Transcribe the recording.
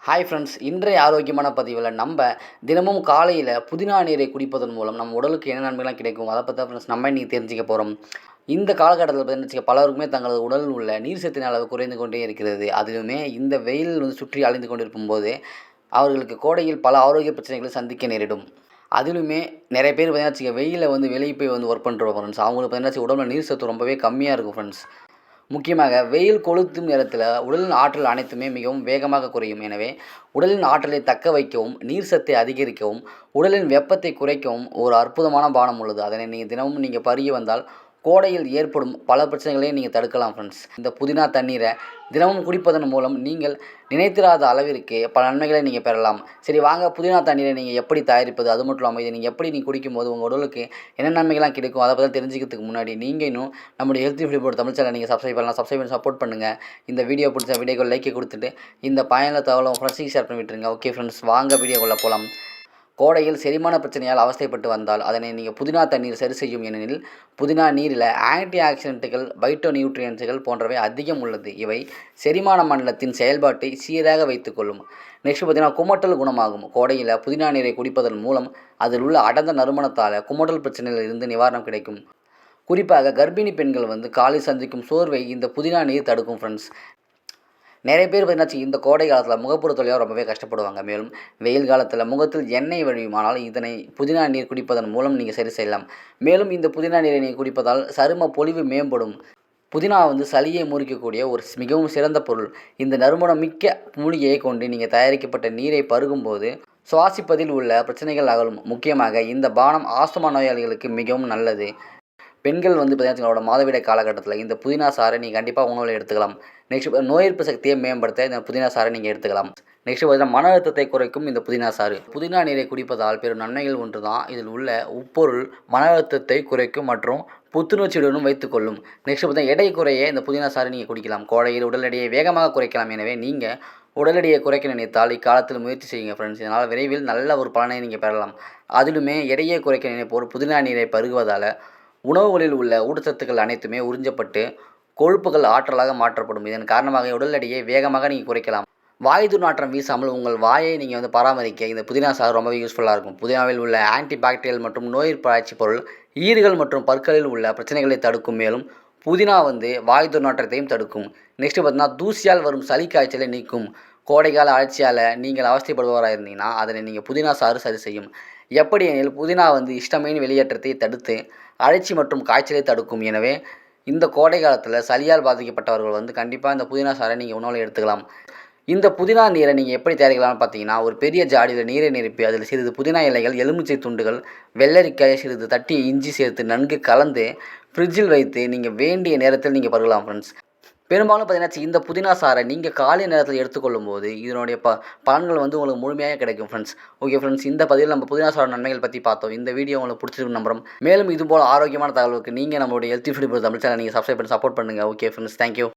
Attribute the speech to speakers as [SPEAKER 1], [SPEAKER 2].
[SPEAKER 1] Hi friends, இன்றைய ஆரோக்கியமான பதிவில் நம்ம தினமும் காலையில் புதினா நீரை குடிப்பதன் மூலம் நம்ம உடலுக்கு என்ன நன்மைலாம் கிடைக்கும் அதை பற்றி ஃப்ரெண்ட்ஸ் நம்ம இன்றைக்கி தெரிஞ்சுக்க போகிறோம். இந்த காலகட்டத்தில் பார்த்தீங்கன்னா பலருக்குமே தங்களது உடலில் உள்ள நீர் சத்தின் அளவு குறைந்து கொண்டே இருக்கிறது. அதிலுமே இந்த வெயில் சுற்றி அழிந்து கொண்டிருக்கும் போது அவர்களுக்கு கோடையில் பல ஆரோக்கிய பிரச்சனைகளை சந்திக்க நேரிடும். அதிலுமே நிறைய பேர் பார்த்தீங்கன்னா வெயிலில் வெளியே போய் ஒர்க் பண்ணுறவங்க ஃப்ரெண்ட்ஸ், அவங்களுக்கு பார்த்தீங்கன்னா உடம்புல நீர் சத்து ரொம்பவே கம்மியாக இருக்கும் ஃப்ரெண்ட்ஸ். முக்கியமாக வெயில் கொளுத்தும் நேரத்தில் உடலின் ஆற்றல் அனைத்துமே மிகவும் வேகமாக குறையும். எனவே உடலின் ஆற்றலை தக்க வைக்கவும், நீர் சத்தை அதிகரிக்கவும், உடலின் வெப்பத்தை குறைக்கவும் ஒரு அற்புதமான பானம் உள்ளது. அதனை தினமும் பருகி வந்தால் கோடையில் ஏற்படும் பல பிரச்சனைகளையும் நீங்கள் தடுக்கலாம் ஃப்ரெண்ட்ஸ். இந்த புதினா தண்ணீரை தினமும் குடிப்பதன் மூலம் நீங்கள் நினைத்திராத அளவிற்கு பல நன்மைகளை நீங்கள் பெறலாம். சரி வாங்க, புதினா தண்ணீரை நீங்கள் எப்படி தயாரிப்பது, அது மட்டும் இல்லாமல் இதை நீங்கள் எப்படி குடிக்கும்போது உங்கள் உடலுக்கு என்ன நன்மைகள்லாம் கிடைக்கும் அதை பற்றி தெரிஞ்சுக்கிறதுக்கு முன்னாடி நீங்கள் இன்னும் நம்முடைய health food board Tamil channel நீங்கள் சப்ஸ்கிரைப் பண்ணலாம். சப்ஸ்கிரைப் பண்ணி சப்போர்ட் பண்ணுங்கள். இந்த வீடியோ பிடிச்ச வீடியோக்கு லைக்கை கொடுத்துட்டு இந்த பயனுள்ள தகவலை ஃப்ரெண்ட்ஸுக்கு ஷேர் பண்ணி விட்டுருங்க. ஓகே ஃப்ரெண்ட்ஸ், வாங்க வீடியோக்குள்ளே போகலாம். கோடையில் செரிமான பிரச்சனையால் அவஸ்தைப்பட்டு வந்தால் அதனை நீங்கள் புதினா தண்ணீர் சரி செய்யும். ஏனெனில் புதினா நீரில் ஆன்டி ஆக்சிடென்ட்டுகள், பைட்டோ நியூட்ரியன்ஸுகள் போன்றவை அதிகம் உள்ளது. இவை செரிமான மண்டலத்தின் செயல்பாட்டை சீராக வைத்துக்கொள்ளும். நெக்ஸ்ட் பார்த்தீங்கன்னா குமட்டல் குணமாகும். கோடையில் புதினா நீரை குடிப்பதன் மூலம் அதில் உள்ள அடர்ந்த நறுமணத்தால் குமட்டல் பிரச்சனையில் இருந்து நிவாரணம் கிடைக்கும். குறிப்பாக கர்ப்பிணி பெண்கள் காலை சந்திக்கும் சோர்வை இந்த புதினா நீர் தடுக்கும் ஃப்ரெண்ட்ஸ். நிறைய பேர் பார்த்தீங்கன்னா இந்த கோடை காலத்தில் முகப்பொரு தொல்லையாக ரொம்பவே கஷ்டப்படுவாங்க. மேலும் வெயில் காலத்தில் முகத்தில் எண்ணெய் வழியுமானால் இதனை புதினா நீர் குடிப்பதன் மூலம் நீங்கள் சரி செய்யலாம். மேலும் இந்த புதினா நீரை நீங்கள் குடிப்பதால் சரும பொலிவு மேம்படும். புதினா சளியை முறிக்கக்கூடிய ஒரு மிகவும் சிறந்த பொருள். இந்த நறுமணம் மிக்க மூலிகையை கொண்டு நீங்கள் தயாரிக்கப்பட்ட நீரை பருகும்போது சுவாசிப்பதில் உள்ள பிரச்சனைகள் அகலும். முக்கியமாக இந்த பானம் ஆஸ்துமா நோயாளிகளுக்கு மிகவும் நல்லது. பெண்கள் பார்த்தீங்கன்னா மாதவிடாய் காலகட்டத்தில் இந்த புதினா சாறை நீங்கள் கண்டிப்பாக உணவில் எடுத்துக்கலாம். நெக்ஸ்ட் நோய் எதிர்ப்பு சக்தியை மேம்படுத்த இந்த புதினா சாறை நீங்கள் எடுத்துக்கலாம். நெக்ஸ்ட் பார்த்தீங்கன்னா மன அழுத்தத்தை குறைக்கும் இந்த புதினா சாறு. புதினா நீரை குடிப்பதால் பெரும் நன்மைகள் ஒன்று தான். இதில் உள்ள உட்பொருள் மன அழுத்தத்தை குறைக்கும் மற்றும் புத்துணர்ச்சியுடனும் வைத்துக்கொள்ளும். நெக்ஸ்ட் பார்த்தீங்கன்னா எடை குறைய இந்த புதினா சாறு நீங்கள் குடிக்கலாம். கோடையில் உடல் எடையை வேகமாக குறைக்கலாம். எனவே நீங்கள் உடல் எடையை குறைக்க நினைத்தால் இக்காலத்தில் முயற்சி செய்யுங்க ஃப்ரெண்ட்ஸ். இதனால் விரைவில் நல்ல ஒரு பலனை நீங்கள் பெறலாம். அதிலுமே எடையை குறைக்க நினைப்போர் புதினா நீரை பருகுவதால் உணவுகளில் உள்ள ஊட்டச்சத்துக்கள் அனைத்துமே உறிஞ்சப்பட்டு கொழுப்புகள் ஆற்றலாக மாற்றப்படும். இதன் காரணமாக உடல் எடையை வேகமாக நீங்கள் குறைக்கலாம். வாய் துர்நாற்றம் வீசாமல் உங்கள் வாயை நீங்கள் பராமரிக்க இந்த புதினா சாறு ரொம்பவே யூஸ்ஃபுல்லாக இருக்கும். புதினாவில் உள்ள ஆன்டி பாக்டீரியல் மற்றும் நோய் எதிர்ப்பு பொருள் ஈறுகள் மற்றும் பற்களில் உள்ள பிரச்சனைகளை தடுக்கும். மேலும் புதினா வாய் துர்நாற்றத்தையும் தடுக்கும். நெக்ஸ்ட் பார்த்தீங்கன்னா தூசியால் வரும் சளி காய்ச்சலை நீக்கும். கோடைக்கால அழற்சியால் நீங்கள் அவஸ்தைப்படுபவராக இருந்தீங்கன்னா அதனை நீங்கள் புதினா சாறு சரி செய்யும். எப்படி எனில் புதினா ஹிஸ்டமைன் வெளியேற்றத்தை தடுத்து அழற்சி மற்றும் காய்ச்சலை தடுக்கும். எனவே இந்த கோடை காலத்தில் சளியால் பாதிக்கப்பட்டவர்கள் கண்டிப்பாக இந்த புதினா சாறை நீங்கள் உணவில் எடுத்துக்கலாம். இந்த புதினா நீரை நீங்கள் எப்படி தயாரிக்கலாம்னு பார்த்தீங்கன்னா, ஒரு பெரிய ஜாடியில் நீரை நிரப்பி அதில் சிறிது புதினா இலைகள், எலுமிச்சை துண்டுகள், வெள்ளரிக்காய், சிறிது தட்டி இஞ்சி சேர்த்து நன்கு கலந்து ஃப்ரிட்ஜில் வைத்து நீங்கள் வேண்டிய நேரத்தில் நீங்கள் பருகலாம் ஃப்ரெண்ட்ஸ். பெரும்பாலும் பார்த்தீங்கன்னா இந்த புதினா சாறை நீங்கள் காலை நேரத்தில் எடுத்துக்கொள்ளும் போது இதனுடைய பலன்கள் உங்களுக்கு முழுமையாக கிடைக்கும் ஃப்ரெண்ட்ஸ். ஓகே ஃப்ரெண்ட்ஸ், இந்த பதிவில் நம்ம புதினா சாறு நன்மைகள் பற்றி பார்த்தோம். இந்த வீடியோ உங்களுக்கு பிடிச்சிருக்கு நம்புறோம். மேலும் இதுபோல் ஆரோக்கியமான தகவலுக்கு நீங்கள் நம்மளுடைய ஹெல்த் ஃபுட் தமிழ் சேனல் நீங்கள் சப்ஸ்கிரைப் பண்ணி சப்போர்ட் பண்ணுங்கள். Okay friends, thank you.